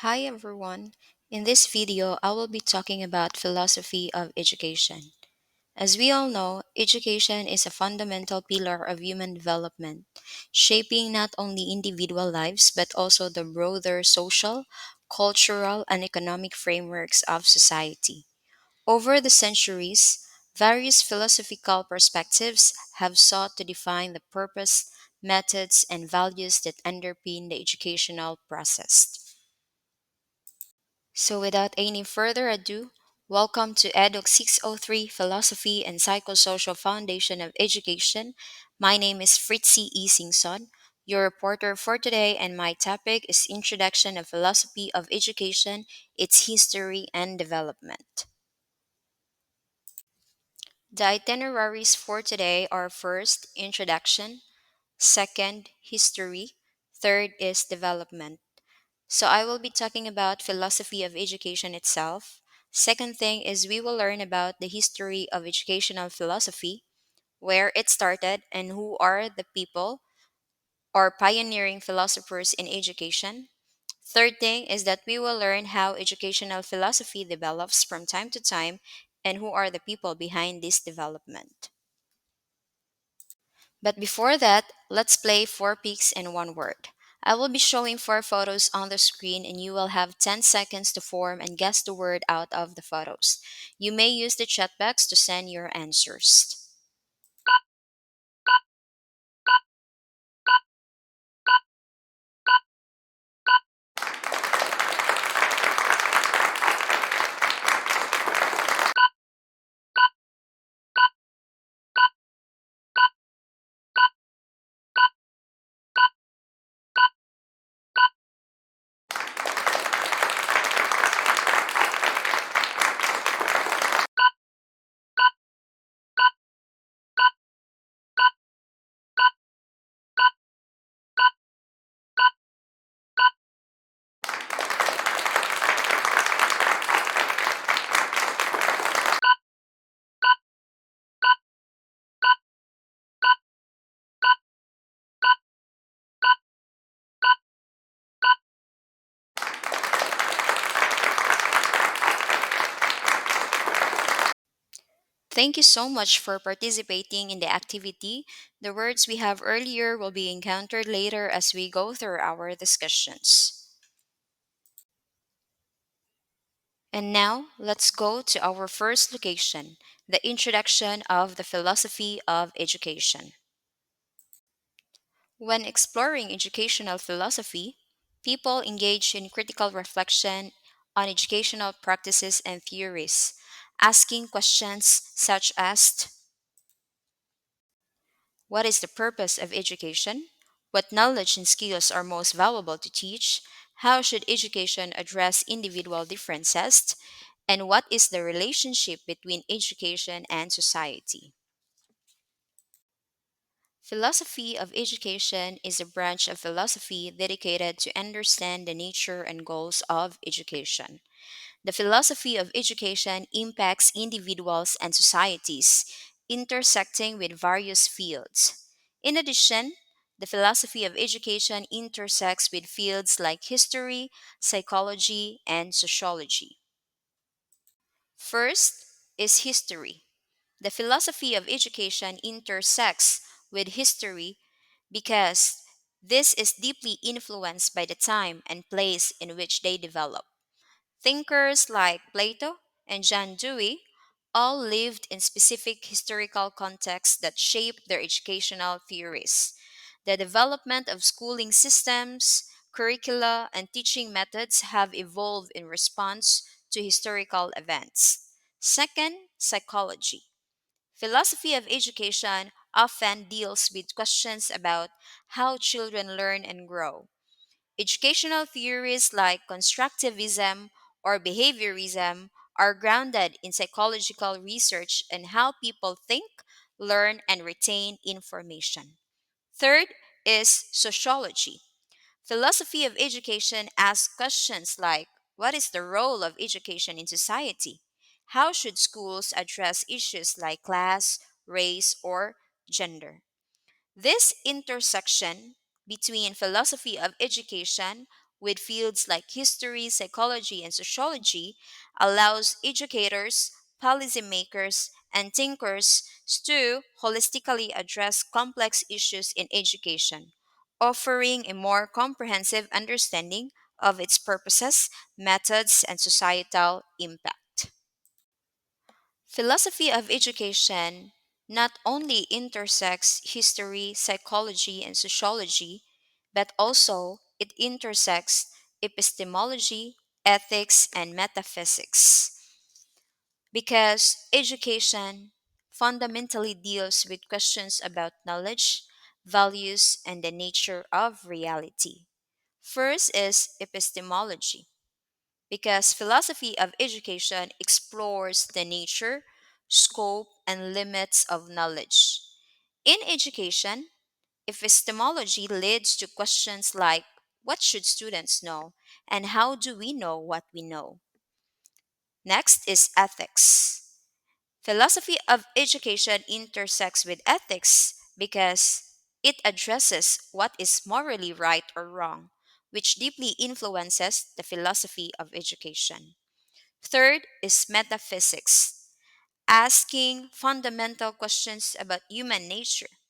Hi everyone. In this video, I will be talking about philosophy of education. As we all know, education is a fundamental pillar of human development, shaping not only individual lives but also the broader social, cultural, and economic frameworks of society. Over the centuries, various philosophical perspectives have sought to define the purpose, methods, and values that underpin the educational process. So, without any further ado, welcome to EDUC 603 Philosophy and Psychosocial Foundation of Education. My name is Fritzi E. Singson, your reporter for today, and my topic is Introduction of Philosophy of Education, its History and Development. The itineraries for today are first, Introduction, second, History, third is Development. So I will be talking about philosophy of education itself. Second thing is we will learn about the history of educational philosophy, where it started and who are the people or pioneering philosophers in education. Third thing is that we will learn how educational philosophy develops from time to time and who are the people behind this development. But before that, let's play four peaks in one word. I will be showing four photos on the screen and you will have 10 seconds to form and guess the word out of the photos. You may use the chat box to send your answers. Thank you so much for participating in the activity. The words we have earlier will be encountered later as we go through our discussions. And now, let's go to our first location, the introduction of the philosophy of education. When exploring educational philosophy, people engage in critical reflection on educational practices and theories, asking questions such as: what is the purpose of education? What knowledge and skills are most valuable to teach? How should education address individual differences? And what is the relationship between education and society? Philosophy of education is a branch of philosophy dedicated to understand the nature and goals of education. The philosophy of education impacts individuals and societies, intersecting with various fields. In addition, the philosophy of education intersects with fields like history, psychology, and sociology. First is history. The philosophy of education intersects with history because this is deeply influenced by the time and place in which they develop. Thinkers like Plato and John Dewey all lived in specific historical contexts that shaped their educational theories. The development of schooling systems, curricula, and teaching methods have evolved in response to historical events. Second, psychology. Philosophy of education often deals with questions about how children learn and grow. Educational theories like constructivism or behaviorism are grounded in psychological research on how people think, learn, and retain information. Third is sociology. Philosophy of education asks questions like: what is the role of education in society? How should schools address issues like class, race, or gender? This intersection between philosophy of education with fields like history, psychology, and sociology allows educators, policymakers, and thinkers to holistically address complex issues in education, offering a more comprehensive understanding of its purposes, methods, and societal impact. Philosophy of education not only intersects history, psychology, and sociology, but also it intersects epistemology, ethics, and metaphysics. Because education fundamentally deals with questions about knowledge, values, and the nature of reality. First is epistemology because philosophy of education explores the nature, scope, and limits of knowledge. In education, epistemology leads to questions like what should students know and how do we know what we know? Next is ethics. Philosophy of education intersects with ethics because it addresses what is morally right or wrong, which deeply influences the philosophy of education. Third is metaphysics, asking fundamental questions about human nature.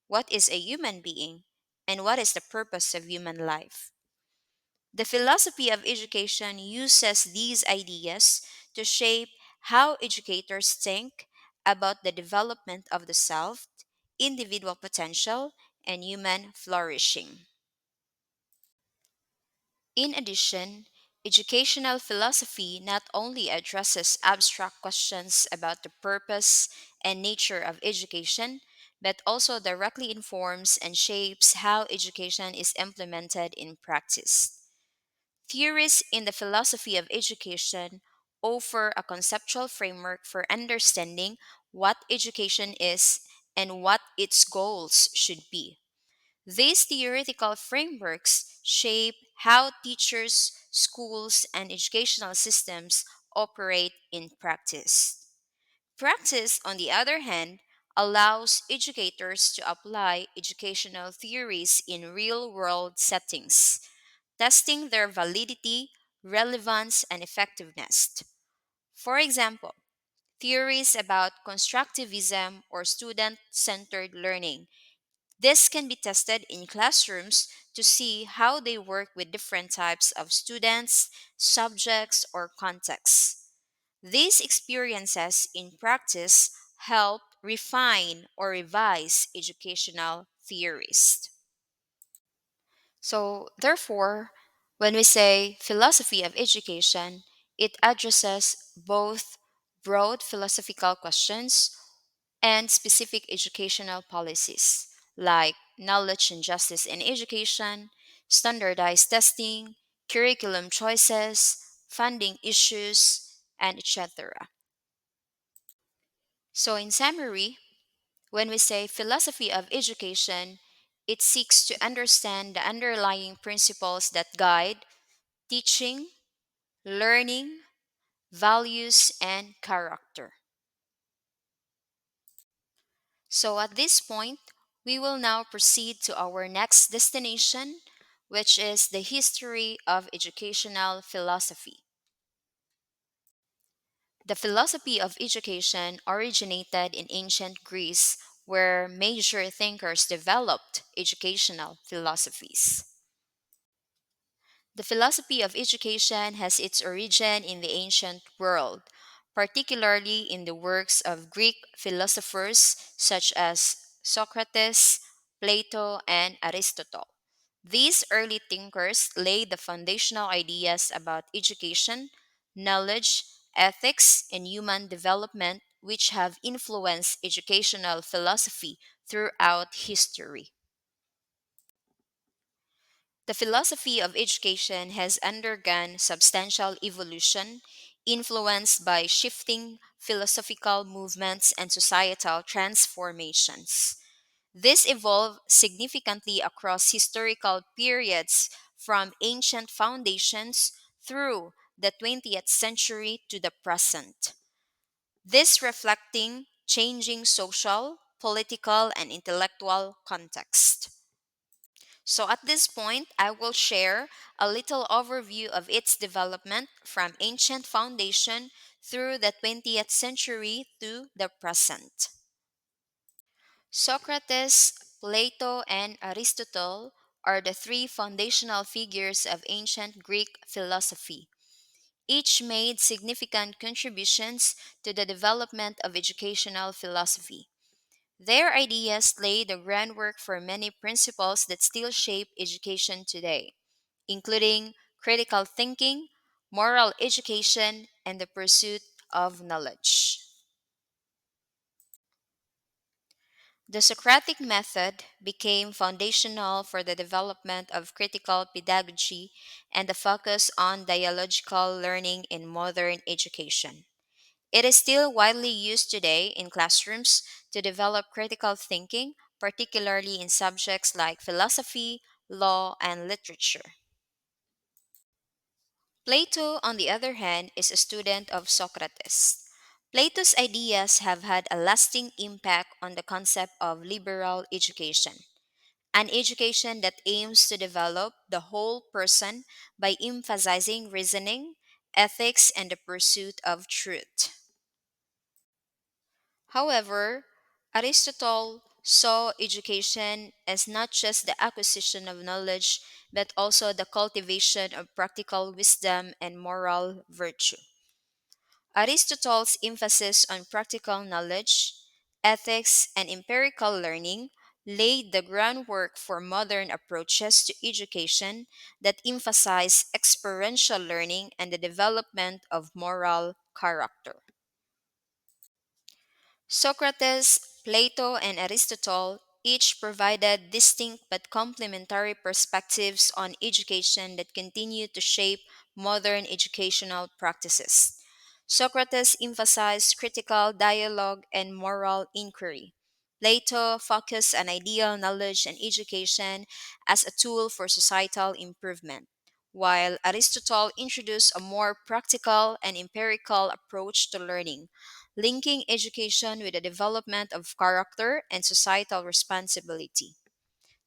What is a human being? And what is the purpose of human life? The philosophy of education uses these ideas to shape how educators think about the development of the self, individual potential, and human flourishing. In addition, educational philosophy not only addresses abstract questions about the purpose and nature of education, but also directly informs and shapes how education is implemented in practice. Theories in the philosophy of education offer a conceptual framework for understanding what education is and what its goals should be. These theoretical frameworks shape how teachers, schools, and educational systems operate in practice. Practice, on the other hand, allows educators to apply educational theories in real world settings, testing their validity, relevance, and effectiveness. For example, theories about constructivism or student centered learning this can be tested in classrooms to see how they work with different types of students, subjects, or contexts. These experiences in practice help refine or revise educational theories. So, therefore, when we say philosophy of education, it addresses both broad philosophical questions and specific educational policies like knowledge and justice in education, standardized testing, curriculum choices, funding issues, and etc. So, in summary, when we say philosophy of education, it seeks to understand the underlying principles that guide teaching, learning, values, and character. So at this point, we will now proceed to our next destination, which is the history of educational philosophy. The philosophy of education originated in ancient Greece, where major thinkers developed educational philosophies. The philosophy of education has its origin in the ancient world, particularly in the works of Greek philosophers such as Socrates, Plato, and Aristotle. These early thinkers laid the foundational ideas about education, knowledge, ethics, and human development, which have influenced educational philosophy throughout history. The philosophy of education has undergone substantial evolution, influenced by shifting philosophical movements and societal transformations. This evolved significantly across historical periods from ancient foundations through the 20th century to the present. This reflecting changing social, political, and intellectual context. So, at this point, I will share a little overview of its development from ancient foundation through the 20th century to the present. Socrates, Plato, and Aristotle are the three foundational figures of ancient Greek philosophy. Each made significant contributions to the development of educational philosophy. Their ideas laid the groundwork for many principles that still shape education today, including critical thinking, moral education, and the pursuit of knowledge. The Socratic method became foundational for the development of critical pedagogy and the focus on dialogical learning in modern education. It is still widely used today in classrooms to develop critical thinking, particularly in subjects like philosophy, law, and literature. Plato, on the other hand, is a student of Socrates. Plato's ideas have had a lasting impact on the concept of liberal education, an education that aims to develop the whole person by emphasizing reasoning, ethics, and the pursuit of truth. However, Aristotle saw education as not just the acquisition of knowledge, but also the cultivation of practical wisdom and moral virtue. Aristotle's emphasis on practical knowledge, ethics, and empirical learning laid the groundwork for modern approaches to education that emphasize experiential learning and the development of moral character. Socrates, Plato, and Aristotle each provided distinct but complementary perspectives on education that continue to shape modern educational practices. Socrates emphasized critical dialogue and moral inquiry. Plato focused on ideal knowledge and education as a tool for societal improvement, while Aristotle introduced a more practical and empirical approach to learning, linking education with the development of character and societal responsibility.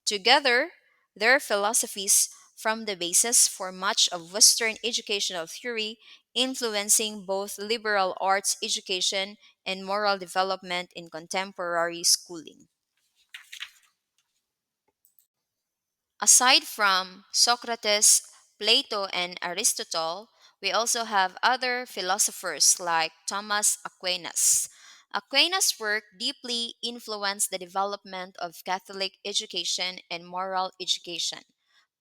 Together, their philosophies form the basis for much of Western educational theory, influencing both liberal arts education and moral development in contemporary schooling. Aside from Socrates, Plato, and Aristotle, we also have other philosophers like Thomas Aquinas. Aquinas' work deeply influenced the development of Catholic education and moral education,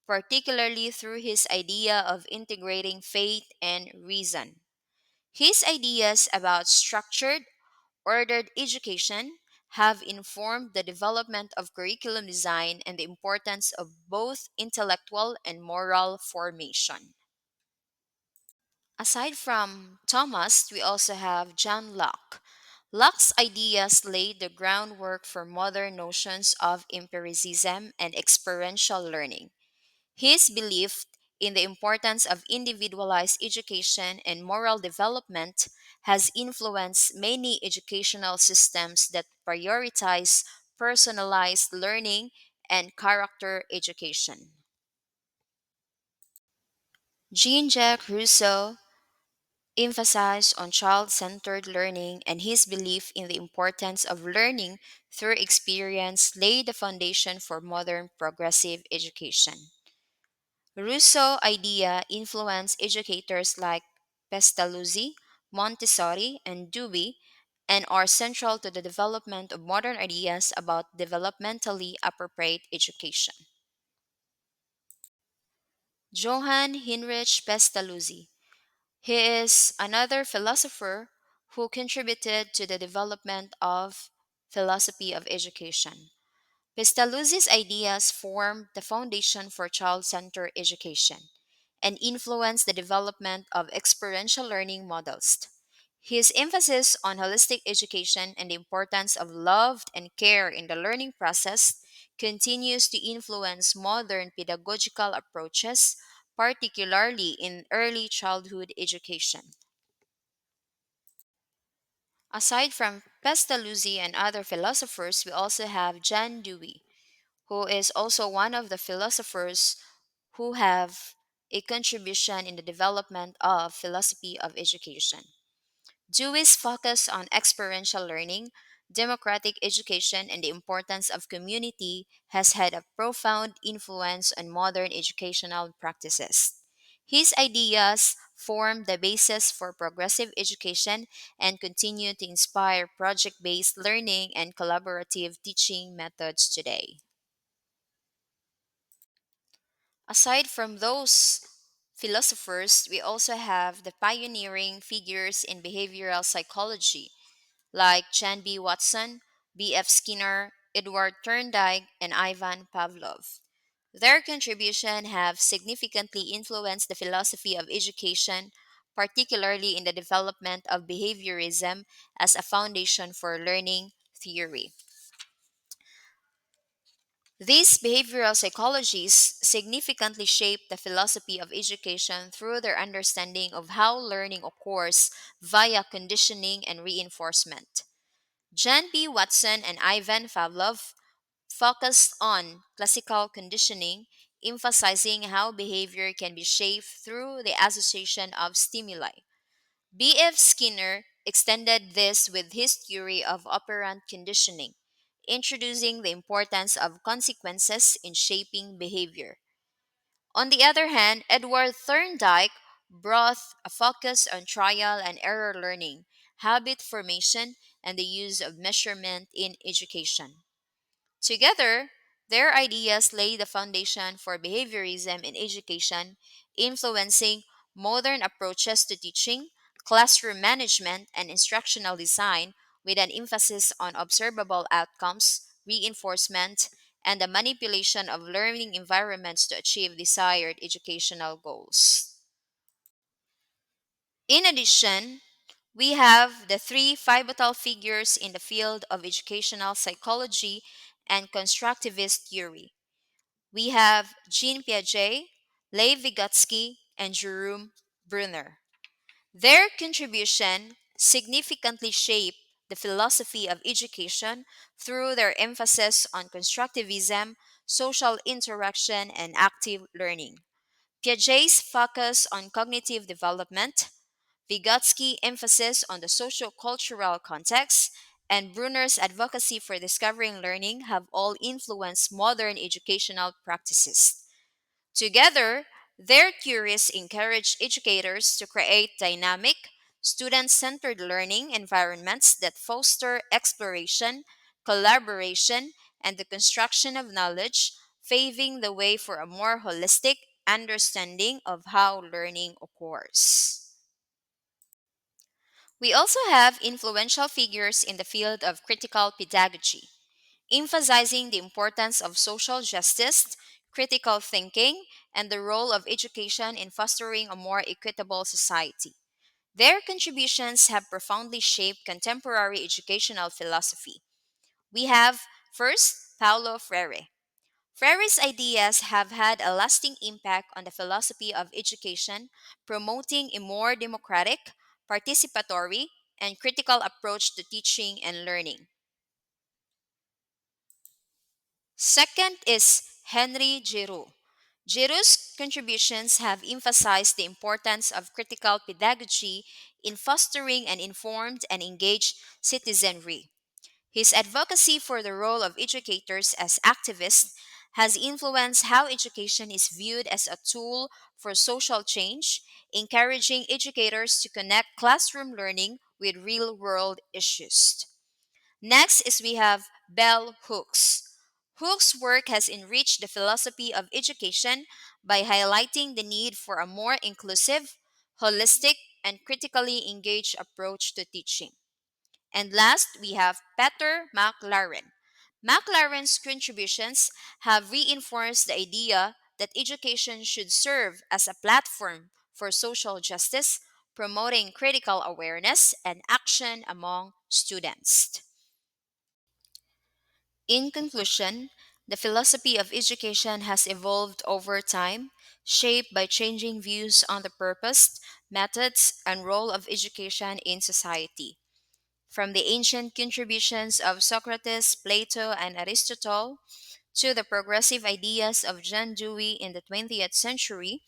particularly through his idea of integrating faith and reason. His ideas about structured, ordered education have informed the development of curriculum design and the importance of both intellectual and moral formation. Aside from Thomas, we also have John Locke. Locke's ideas laid the groundwork for modern notions of empiricism and experiential learning. His belief in the importance of individualized education and moral development has influenced many educational systems that prioritize personalized learning and character education. Jean Jacques Rousseau emphasized on child centered learning, and his belief in the importance of learning through experience laid the foundation for modern progressive education. Rousseau idea influenced educators like Pestalozzi, Montessori, and Dewey, and are central to the development of modern ideas about developmentally appropriate education. Johann Heinrich Pestalozzi. He is another philosopher who contributed to the development of philosophy of education. Pestalozzi's ideas formed the foundation for child centered education and influenced the development of experiential learning models. His emphasis on holistic education and the importance of love and care in the learning process continues to influence modern pedagogical approaches, particularly in early childhood education. Aside from Pestalozzi and other philosophers, we also have John Dewey, who is also one of the philosophers who have a contribution in the development of philosophy of education. Dewey's focus on experiential learning, democratic education, and the importance of community has had a profound influence on modern educational practices. His ideas form the basis for progressive education and continue to inspire project based learning and collaborative teaching methods today. Aside from those philosophers, we also have the pioneering figures in behavioral psychology like John B. Watson, B.F. Skinner, Edward Thorndike, and Ivan Pavlov. Their contributions have significantly influenced the philosophy of education, particularly in the development of behaviorism as a foundation for learning theory. These behavioral psychologists significantly shape the philosophy of education through their understanding of how learning occurs via conditioning and reinforcement. John B. Watson and Ivan Pavlov focused on classical conditioning, emphasizing how behavior can be shaped through the association of stimuli. B.F. Skinner extended this with his theory of operant conditioning, introducing the importance of consequences in shaping behavior. On the other hand, Edward Thorndike brought a focus on trial and error learning, habit formation, and the use of measurement in education. Together, their ideas lay the foundation for behaviorism in education, influencing modern approaches to teaching, classroom management, and instructional design with an emphasis on observable outcomes, reinforcement, and the manipulation of learning environments to achieve desired educational goals. In addition, we have the three pivotal figures in the field of educational psychology and constructivist theory. We have Jean Piaget, Lev Vygotsky, and Jerome Bruner. Their contribution significantly shaped the philosophy of education through their emphasis on constructivism, social interaction, and active learning. Piaget's focus on cognitive development, Vygotsky's emphasis on the socio-cultural context, and Bruner's advocacy for discovering learning have all influenced modern educational practices. Together, their theories encourage educators to create dynamic, student centered learning environments that foster exploration, collaboration, and the construction of knowledge, paving the way for a more holistic understanding of how learning occurs. We also have influential figures in the field of critical pedagogy, emphasizing the importance of social justice, critical thinking, and the role of education in fostering a more equitable society. Their contributions have profoundly shaped contemporary educational philosophy. We have, first, Paulo Freire. Freire's ideas have had a lasting impact on the philosophy of education, promoting a more democratic, participatory, and critical approach to teaching and learning. Second is Henry Giroux. Giroux's contributions have emphasized the importance of critical pedagogy in fostering an informed and engaged citizenry. His advocacy for the role of educators as activists has influenced how education is viewed as a tool for social change, encouraging educators to connect classroom learning with real world issues. Next is we have Bell Hooks. Hooks' work has enriched the philosophy of education by highlighting the need for a more inclusive, holistic, and critically engaged approach to teaching. And last, we have Peter McLaren. McLaren's contributions have reinforced the idea that education should serve as a platform for social justice, promoting critical awareness and action among students. In conclusion, the philosophy of education has evolved over time, shaped by changing views on the purpose, methods, and role of education in society. From the ancient contributions of Socrates, Plato, and Aristotle to the progressive ideas of John Dewey in the 20th century,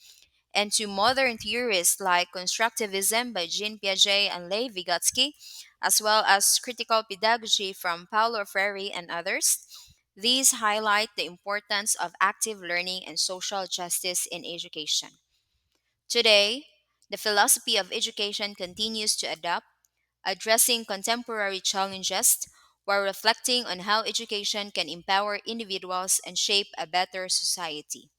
and to modern theorists like constructivism by Jean Piaget and Lev Vygotsky, as well as critical pedagogy from Paulo Freire and others. These highlight the importance of active learning and social justice in education. Today, the philosophy of education continues to adapt, addressing contemporary challenges while reflecting on how education can empower individuals and shape a better society.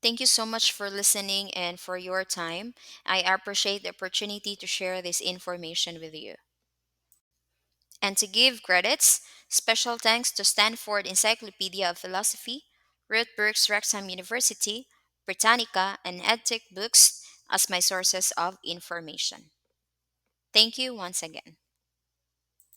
Thank you so much for listening and for your time. I appreciate the opportunity to share this information with you. And to give credits, special thanks to Stanford Encyclopedia of Philosophy, Ruth Brooks Wrexham University, Britannica, and EdTech Books as my sources of information. Thank you once again.